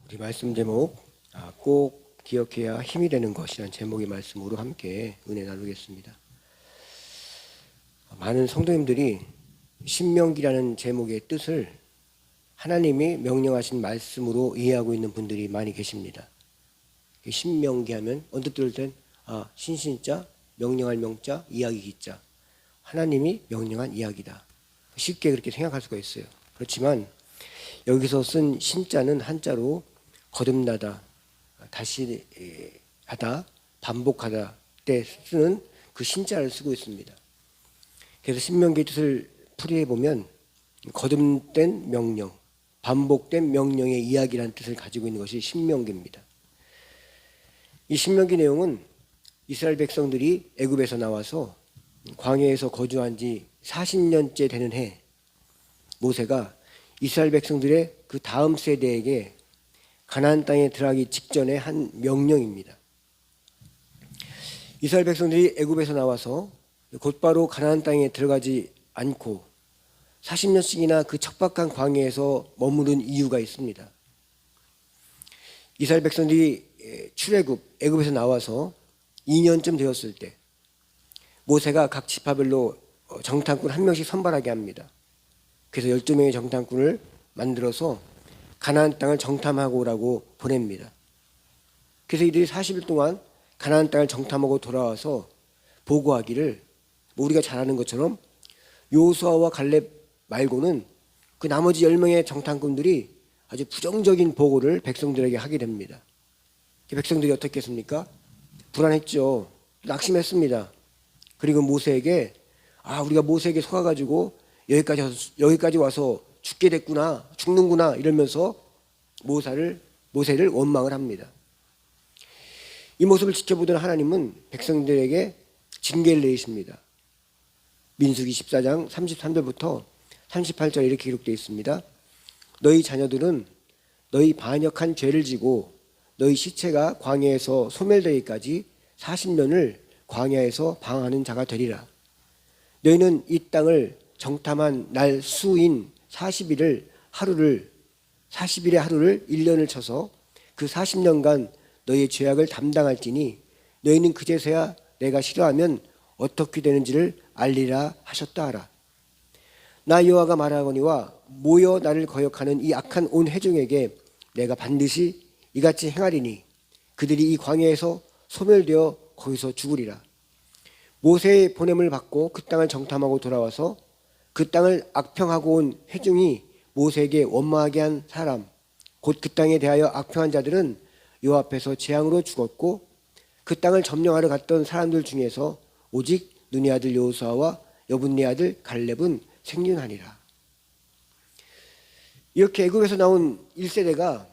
우리 말씀 제목 꼭 기억해야 힘이 되는 것이라는 제목의 말씀으로 함께 은혜 나누겠습니다. 많은 성도님들이 신명기라는 제목의 뜻을 하나님이 명령하신 말씀으로 이해하고 있는 분들이 많이 계십니다. 신명기 하면 언뜻 들을 땐 신신자, 명령할 명자, 이야기 기자, 하나님이 명령한 이야기다. 쉽게 그렇게 생각할 수가 있어요. 그렇지만 여기서 쓴 신자는 한자로 거듭나다, 다시 하다, 반복하다 때 쓰는 그 신자를 쓰고 있습니다. 그래서 신명기의 뜻을 풀이해보면 거듭된 명령, 반복된 명령의 이야기라는 뜻을 가지고 있는 것이 신명기입니다. 이 신명기 내용은 이스라엘 백성들이 애굽에서 나와서 광야에서 거주한 지 40년째 되는 해, 모세가 이스라엘 백성들의 그 다음 세대에게 가나안 땅에 들어가기 직전에 한 명령입니다. 이스라엘 백성들이 애굽에서 나와서 곧바로 가나안 땅에 들어가지 않고 40년씩이나 그 척박한 광야에서 머무른 이유가 있습니다. 이스라엘 백성들이 출애굽, 애굽에서 나와서 2년쯤 되었을 때 모세가 각 지파별로 정탐꾼 한 명씩 선발하게 합니다. 그래서 12명의 정탐꾼을 만들어서 가나안 땅을 정탐하고 오라고 보냅니다. 그래서 이들이 40일 동안 가나안 땅을 정탐하고 돌아와서 보고하기를 우리가 잘 아는 것처럼 요수아와 갈렙 말고는 그 나머지 10명의 정탐꾼들이 아주 부정적인 보고를 백성들에게 하게 됩니다. 백성들이 어떻게 했습니까? 불안했죠. 낙심했습니다. 그리고 모세에게 우리가 모세에게 속아가지고 여기까지 와서 죽게 됐구나, 죽는구나 이러면서 모세를 원망을 합니다. 이 모습을 지켜보던 하나님은 백성들에게 징계를 내리십니다. 민수기 14장 33절부터 38절 이렇게 기록되어 있습니다. 너희 자녀들은 너희 반역한 죄를 지고 너희 시체가 광야에서 소멸되기까지 40년을 광야에서 방황하는 자가 되리라. 너희는 이 땅을 정탐한 날 수인 40일의 하루를 1년을 쳐서 그 40년간 너희의 죄악을 담당할지니 너희는 그제서야 내가 싫어하면 어떻게 되는지를 알리라 하셨다 하라. 나 여호와가 말하거니와 모여 나를 거역하는 이 악한 온 회중에게 내가 반드시 이같이 행하리니 그들이 이 광야에서 소멸되어 거기서 죽으리라. 모세의 보냄을 받고 그 땅을 정탐하고 돌아와서 그 땅을 악평하고 온 회중이 모세에게 원망하게 한 사람, 곧 그 땅에 대하여 악평한 자들은 여호와 앞에서 재앙으로 죽었고 그 땅을 점령하러 갔던 사람들 중에서 오직 눈의 아들 여호수아와 여분네 아들 갈렙은 생존하니라. 이렇게 애굽에서 나온 1세대가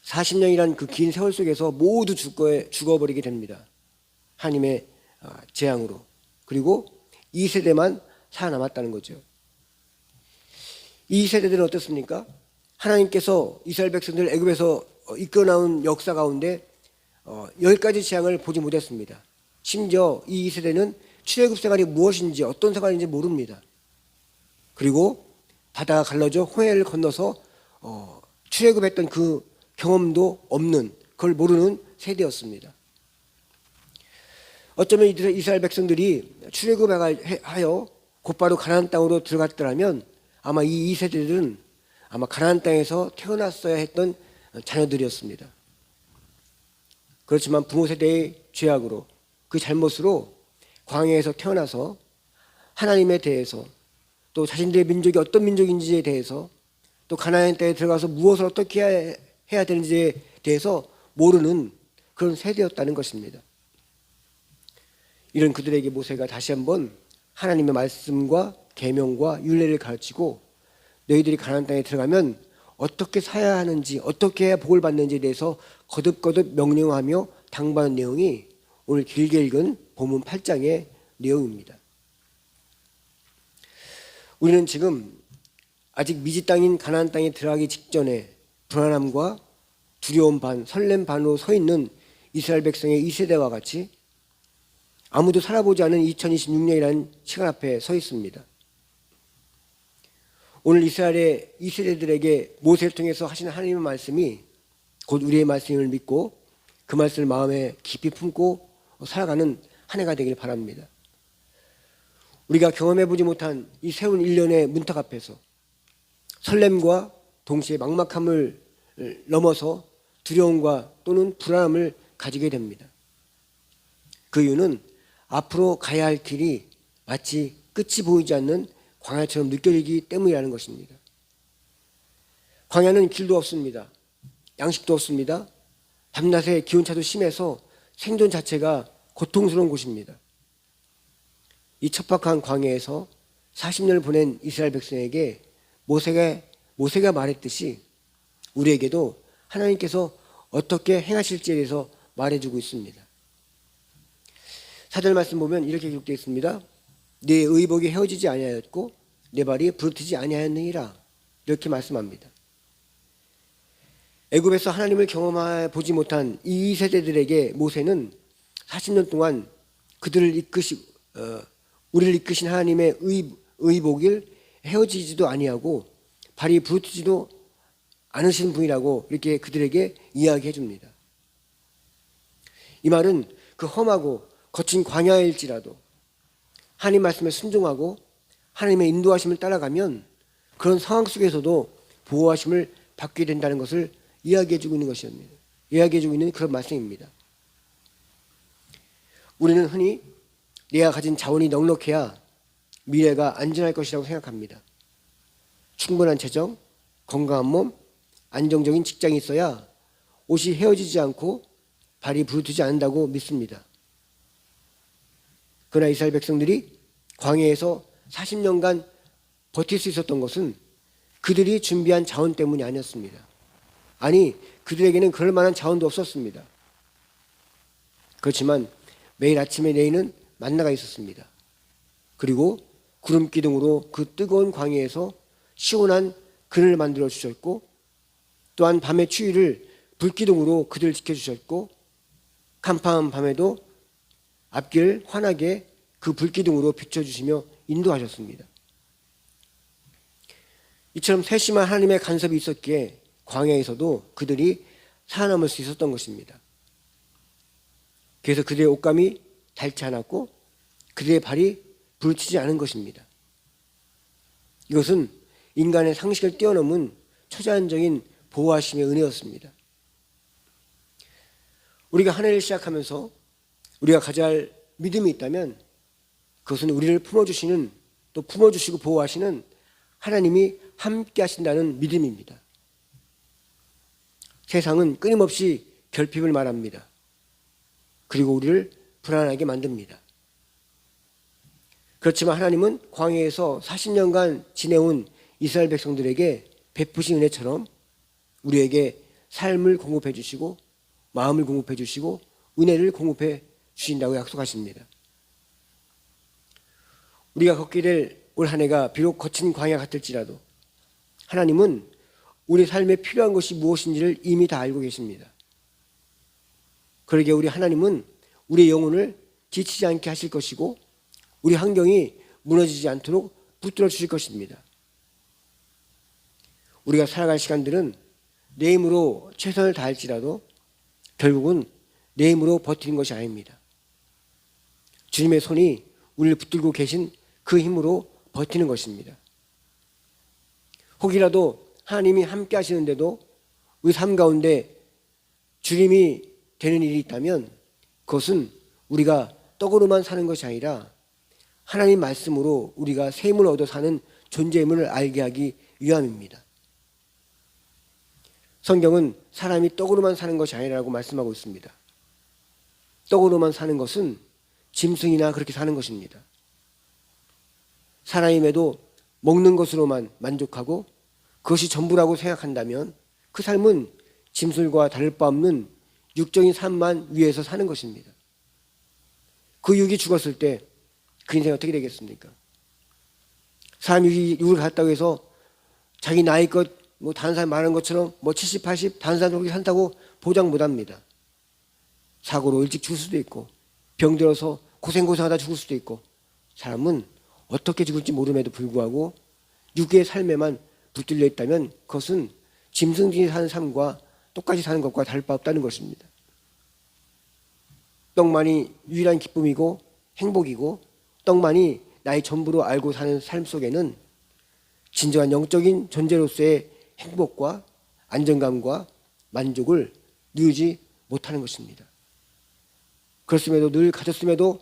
40년이란 그 긴 세월 속에서 모두 죽어버리게 됩니다. 하나님의 재앙으로. 그리고 2세대만 살아남았다는 거죠. 이 세대들은 어떻습니까? 하나님께서 이스라엘 백성들을 애굽에서 이끌어 나온 역사 가운데 10가지 재앙을 보지 못했습니다. 심지어 이 세대는 출애굽 생활이 무엇인지 어떤 생활인지 모릅니다. 그리고 바다가 갈라져 홍해를 건너서 출애굽했던 그 경험도 없는, 그걸 모르는 세대였습니다. 어쩌면 이스라엘 백성들이 출애굽하여 곧바로 가나안 땅으로 들어갔더라면 아마 이 2세대들은 아마 가나안 땅에서 태어났어야 했던 자녀들이었습니다. 그렇지만 부모 세대의 죄악으로, 그 잘못으로 광야에서 태어나서 하나님에 대해서, 또 자신들의 민족이 어떤 민족인지에 대해서, 또 가나안 땅에 들어가서 무엇을 어떻게 해야 되는지에 대해서 모르는 그런 세대였다는 것입니다. 이런 그들에게 모세가 다시 한번 하나님의 말씀과 계명과 율례를 가르치고 너희들이 가나안 땅에 들어가면 어떻게 살아야 하는지, 어떻게 해야 복을 받는지에 대해서 거듭거듭 명령하며 당부하는 내용이 오늘 길게 읽은 본문 8장의 내용입니다. 우리는 지금 아직 미지 땅인 가나안 땅에 들어가기 직전에 불안함과 두려움 반, 설렘 반으로 서 있는 이스라엘 백성의 2세대와 같이 아무도 살아보지 않은 2026년이라는 시간 앞에 서 있습니다. 오늘 이스라엘의 이 세대들에게 모세를 통해서 하시는 하나님의 말씀이 곧 우리의 말씀을 믿고 그 말씀을 마음에 깊이 품고 살아가는 한 해가 되길 바랍니다. 우리가 경험해보지 못한 이 새로운 1년의 문턱 앞에서 설렘과 동시에 막막함을 넘어서 두려움과 또는 불안함을 가지게 됩니다. 그 이유는 앞으로 가야 할 길이 마치 끝이 보이지 않는 광야처럼 느껴지기 때문이라는 것입니다. 광야는 길도 없습니다. 양식도 없습니다. 밤낮에 기온차도 심해서 생존 자체가 고통스러운 곳입니다. 이 척박한 광야에서 40년을 보낸 이스라엘 백성에게 모세가 말했듯이 우리에게도 하나님께서 어떻게 행하실지에 대해서 말해주고 있습니다. 4절 말씀 보면 이렇게 기록되어 있습니다. 내 의복이 헤어지지 아니하였고 내 발이 부르트지 아니하였느니라. 이렇게 말씀합니다. 애굽에서 하나님을 경험해 보지 못한 이 세대들에게 모세는 40년 동안 우리를 이끄신 하나님의 의복을 헤어지지도 아니하고 발이 부르트지도 않으신 분이라고 이렇게 그들에게 이야기해 줍니다. 이 말은 그 험하고 거친 광야일지라도 하나님 말씀에 순종하고 하나님의 인도하심을 따라가면 그런 상황 속에서도 보호하심을 받게 된다는 것을 이야기해 주고 있는 것입니다. 이야기해 주고 있는 그런 말씀입니다. 우리는 흔히 내가 가진 자원이 넉넉해야 미래가 안전할 것이라고 생각합니다. 충분한 재정, 건강한 몸, 안정적인 직장이 있어야 옷이 헤어지지 않고 발이 부르트지 않는다고 믿습니다. 그러나 이스라엘 백성들이 광야에서 40년간 버틸 수 있었던 것은 그들이 준비한 자원 때문이 아니었습니다. 아니, 그들에게는 그럴 만한 자원도 없었습니다. 그렇지만 매일 아침에 내리는 만나가 있었습니다. 그리고 구름 기둥으로 그 뜨거운 광야에서 시원한 그늘을 만들어 주셨고 또한 밤의 추위를 불기둥으로 그들을 지켜주셨고 캄캄한 밤에도 앞길 환하게 그 불기둥으로 비춰주시며 인도하셨습니다. 이처럼 세심한 하나님의 간섭이 있었기에 광야에서도 그들이 살아남을 수 있었던 것입니다. 그래서 그들의 옷감이 닳지 않았고 그들의 발이 부르치지 않은 것입니다. 이것은 인간의 상식을 뛰어넘은 초자연적인 보호하심의 은혜였습니다. 우리가 한 해를 시작하면서 우리가 가져야 할 믿음이 있다면 그것은 우리를 품어주시는 또 품어주시고 보호하시는 하나님이 함께 하신다는 믿음입니다. 세상은 끊임없이 결핍을 말합니다. 그리고 우리를 불안하게 만듭니다. 그렇지만 하나님은 광야에서 40년간 지내온 이스라엘 백성들에게 베푸신 은혜처럼 우리에게 삶을 공급해 주시고 마음을 공급해 주시고 은혜를 공급해 주신다고 약속하십니다. 우리가 걷게 될 올 한 해가 비록 거친 광야 같을지라도 하나님은 우리 삶에 필요한 것이 무엇인지를 이미 다 알고 계십니다. 그러기에 우리 하나님은 우리의 영혼을 지치지 않게 하실 것이고 우리 환경이 무너지지 않도록 붙들어 주실 것입니다. 우리가 살아갈 시간들은 내 힘으로 최선을 다할지라도 결국은 내 힘으로 버티는 것이 아닙니다. 주님의 손이 우리를 붙들고 계신 그 힘으로 버티는 것입니다. 혹이라도 하나님이 함께 하시는데도 우리 삶 가운데 주님이 되는 일이 있다면 그것은 우리가 떡으로만 사는 것이 아니라 하나님 말씀으로 우리가 새 힘을 얻어 사는 존재임을 알게 하기 위함입니다. 성경은 사람이 떡으로만 사는 것이 아니라고 말씀하고 있습니다. 떡으로만 사는 것은 짐승이나 그렇게 사는 것입니다. 사람임에도 먹는 것으로만 만족하고 그것이 전부라고 생각한다면 그 삶은 짐승과 다를 바 없는 육적인 삶만 위해서 사는 것입니다. 그 육이 죽었을 때 그 인생이 어떻게 되겠습니까? 사람이 육을 갖다고 해서 자기 나이껏 다른 사람 많은 것처럼 70, 80 다른 사람 그렇게 산다고 보장 못합니다. 사고로 일찍 죽을 수도 있고 병들어서 고생하다 죽을 수도 있고 사람은 어떻게 죽을지 모름에도 불구하고 육의 삶에만 붙들려 있다면 그것은 짐승들이 사는 삶과 똑같이 사는 것과 다를 바 없다는 것입니다. 떡만이 유일한 기쁨이고 행복이고 떡만이 나의 전부로 알고 사는 삶 속에는 진정한 영적인 존재로서의 행복과 안정감과 만족을 누리지 못하는 것입니다. 그렇음에도 늘 가졌음에도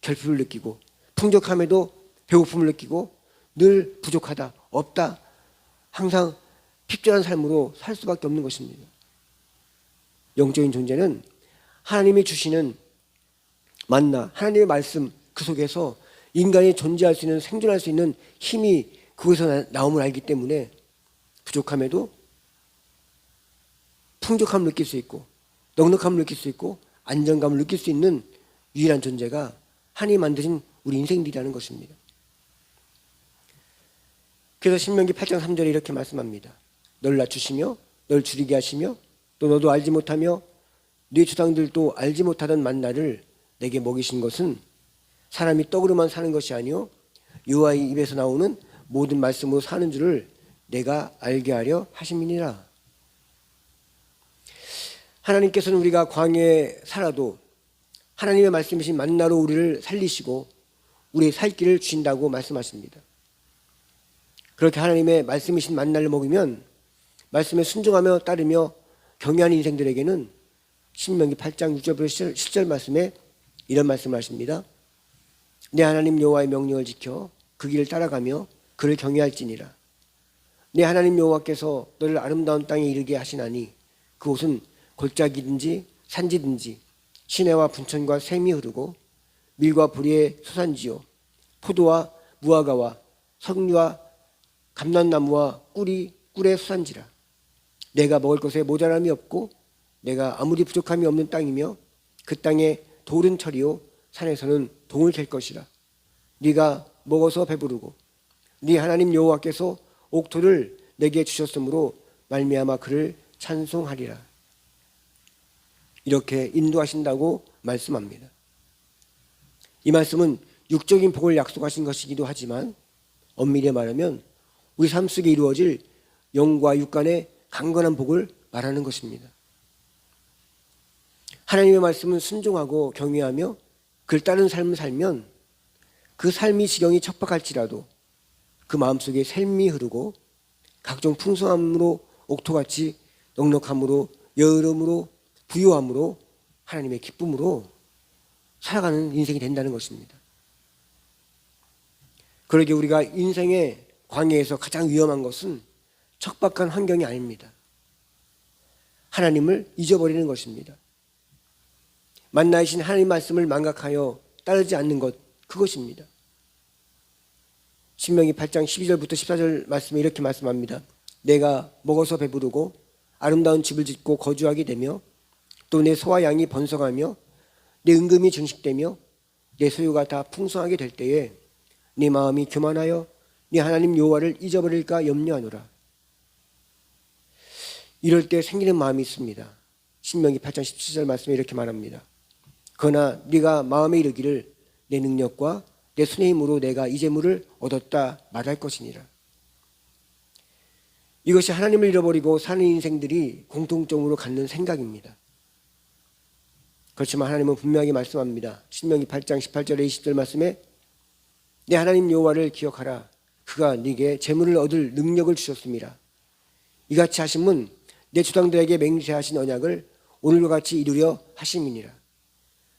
결핍을 느끼고 풍족함에도 배고픔을 느끼고 늘 부족하다, 없다, 항상 핍절한 삶으로 살 수밖에 없는 것입니다. 영적인 존재는 하나님이 주시는 만나, 하나님의 말씀 그 속에서 인간이 존재할 수 있는, 생존할 수 있는 힘이 그곳에서 나옴을 알기 때문에 부족함에도 풍족함을 느낄 수 있고 넉넉함을 느낄 수 있고 안정감을 느낄 수 있는 유일한 존재가 하나님이 만드신 우리 인생들이라는 것입니다. 그래서 신명기 8장 3절에 이렇게 말씀합니다. 널 낮추시며 널 줄이게 하시며 또 너도 알지 못하며 네 조상들도 알지 못하던 만나를 내게 먹이신 것은 사람이 떡으로만 사는 것이 아니요 여호와의 입에서 나오는 모든 말씀으로 사는 줄을 내가 알게 하려 하심이니라. 하나님께서는 우리가 광야에 살아도 하나님의 말씀이신 만나로 우리를 살리시고 우리의 살 길을 주신다고 말씀하십니다. 그렇게 하나님의 말씀이신 만나를 먹으면 말씀에 순종하며 따르며 경외하는 인생들에게는 신명기 8장 6절부터 10절 말씀에 이런 말씀을 하십니다. 내 하나님 여호와의 명령을 지켜 그 길을 따라가며 그를 경외할지니라. 내 하나님 여호와께서 너를 아름다운 땅에 이르게 하시나니 그곳은 골짜기든지 산지든지 시내와 분천과 샘이 흐르고 밀과 보리의 소산지요 포도와 무화과와 석류와 감람나무와 꿀의 소산지라. 내가 먹을 것에 모자람이 없고 내가 아무리 부족함이 없는 땅이며 그 땅에 돌은 철이요 산에서는 동을 갤 것이라. 네가 먹어서 배부르고 네 하나님 여호와께서 옥토를 내게 주셨으므로 말미암아 그를 찬송하리라. 이렇게 인도하신다고 말씀합니다. 이 말씀은 육적인 복을 약속하신 것이기도 하지만 엄밀히 말하면 우리 삶 속에 이루어질 영과 육 간의 강건한 복을 말하는 것입니다. 하나님의 말씀은 순종하고 경외하며 그를 따르는 삶을 살면 그 삶이 지경이 척박할지라도 그 마음속에 샘이 흐르고 각종 풍성함으로 옥토같이 넉넉함으로 여름으로 부유함으로 하나님의 기쁨으로 살아가는 인생이 된다는 것입니다. 그러기에 우리가 인생의 광야에서 가장 위험한 것은 척박한 환경이 아닙니다. 하나님을 잊어버리는 것입니다. 만나이신 하나님 말씀을 망각하여 따르지 않는 것, 그것입니다. 신명기 8장 12절부터 14절 말씀에 이렇게 말씀합니다. 내가 먹어서 배부르고 아름다운 집을 짓고 거주하게 되며 또 내 소와 양이 번성하며 내 은금이 증식되며 내 소유가 다 풍성하게 될 때에 네 마음이 교만하여 네 하나님 여호와를 잊어버릴까 염려하노라. 이럴 때 생기는 마음이 있습니다. 신명기 8장 17절 말씀에 이렇게 말합니다. 그러나 네가 마음에 이르기를 내 능력과 내 손의 힘으로 내가 이 재물을 얻었다 말할 것이니라. 이것이 하나님을 잃어버리고 사는 인생들이 공통적으로 갖는 생각입니다. 그렇지만 하나님은 분명하게 말씀합니다. 신명기 8장 18절에 20절 말씀에 내 하나님 여호와를 기억하라. 그가 네게 재물을 얻을 능력을 주셨습니다. 이같이 하심은 내 조상들에게 맹세하신 언약을 오늘과 같이 이루려 하심이니라.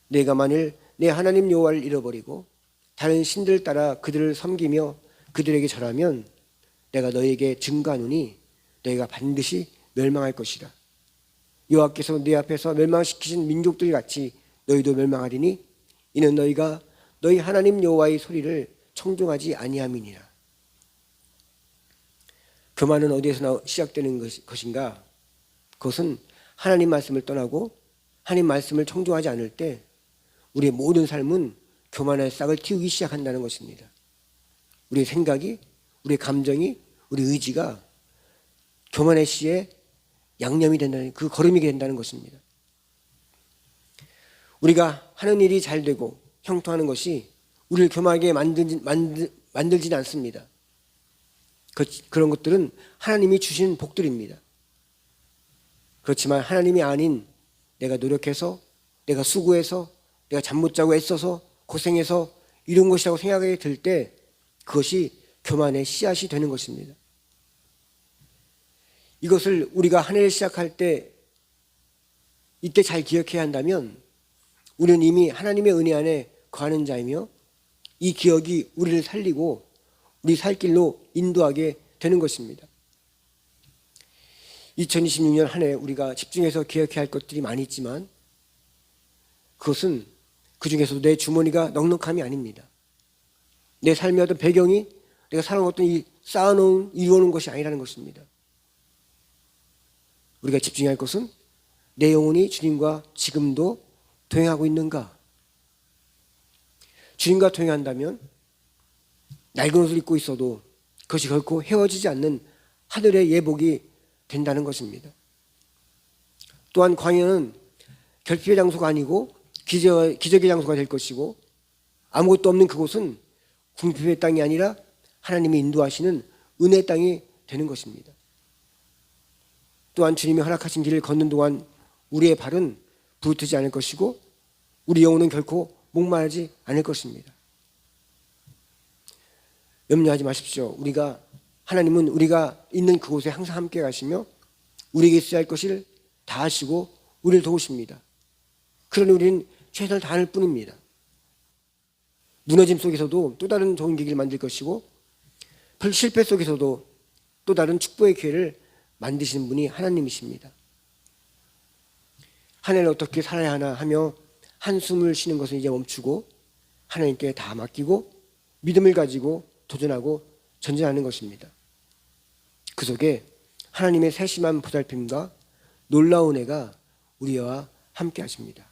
내가 만일 내 하나님 여호와를 잃어버리고 다른 신들 따라 그들을 섬기며 그들에게 절하면 내가 너희에게 증거하노니 너희가 반드시 멸망할 것이라. 여호와께서 네 앞에서 멸망시키신 민족들 같이 너희도 멸망하리니 이는 너희가 너희 하나님 여호와의 소리를 청종하지 아니함이니라. 교만은 어디에서 시작되는 것인가? 그것은 하나님 말씀을 떠나고 하나님 말씀을 청종하지 않을 때 우리의 모든 삶은 교만의 싹을 틔우기 시작한다는 것입니다. 우리의 생각이, 우리의 감정이, 우리 의지가 교만의 씨에 양념이 된다는, 그 거름이 된다는 것입니다. 우리가 하는 일이 잘 되고 형통하는 것이 우리를 교만하게 만들지는 않습니다. 그런 것들은 하나님이 주신 복들입니다. 그렇지만 하나님이 아닌 내가 노력해서, 내가 수고해서, 내가 잠 못 자고 애써서 고생해서 이룬 것이라고 생각이 들 때 그것이 교만의 씨앗이 되는 것입니다. 이것을 우리가 한 해를 시작할 때 이때 잘 기억해야 한다면 우리는 이미 하나님의 은혜 안에 거하는 자이며 이 기억이 우리를 살리고 우리 살 길로 인도하게 되는 것입니다. 2026년 한 해 우리가 집중해서 기억해야 할 것들이 많이 있지만 그것은 그 중에서도 내 주머니가 넉넉함이 아닙니다. 내 삶의 어떤 배경이 내가 살아온 어떤 쌓아놓은 이루어놓은 것이 아니라는 것입니다. 우리가 집중해야 할 것은 내 영혼이 주님과 지금도 동행하고 있는가? 주님과 동행한다면 낡은 옷을 입고 있어도 그것이 결코 헤어지지 않는 하늘의 예복이 된다는 것입니다. 또한 광야는 결핍의 장소가 아니고 기적의 장소가 될 것이고 아무것도 없는 그곳은 궁핍의 땅이 아니라 하나님이 인도하시는 은혜의 땅이 되는 것입니다. 또한 주님이 허락하신 길을 걷는 동안 우리의 발은 부르트지 않을 것이고 우리 영혼은 결코 목마르지 않을 것입니다. 염려하지 마십시오. 하나님은 우리가 있는 그곳에 항상 함께 가시며 우리에게 있어야 할 것을 다 하시고 우리를 도우십니다. 그러니 우리는 최선을 다할 뿐입니다. 무너짐 속에서도 또 다른 좋은 계기를 만들 것이고 실패 속에서도 또 다른 축복의 기회를 만드시는 분이 하나님이십니다. 한 해를 어떻게 살아야 하나 하며 한숨을 쉬는 것은 이제 멈추고 하나님께 다 맡기고 믿음을 가지고 도전하고 전진하는 것입니다. 그 속에 하나님의 세심한 보살핌과 놀라운 은혜가 우리와 함께 하십니다.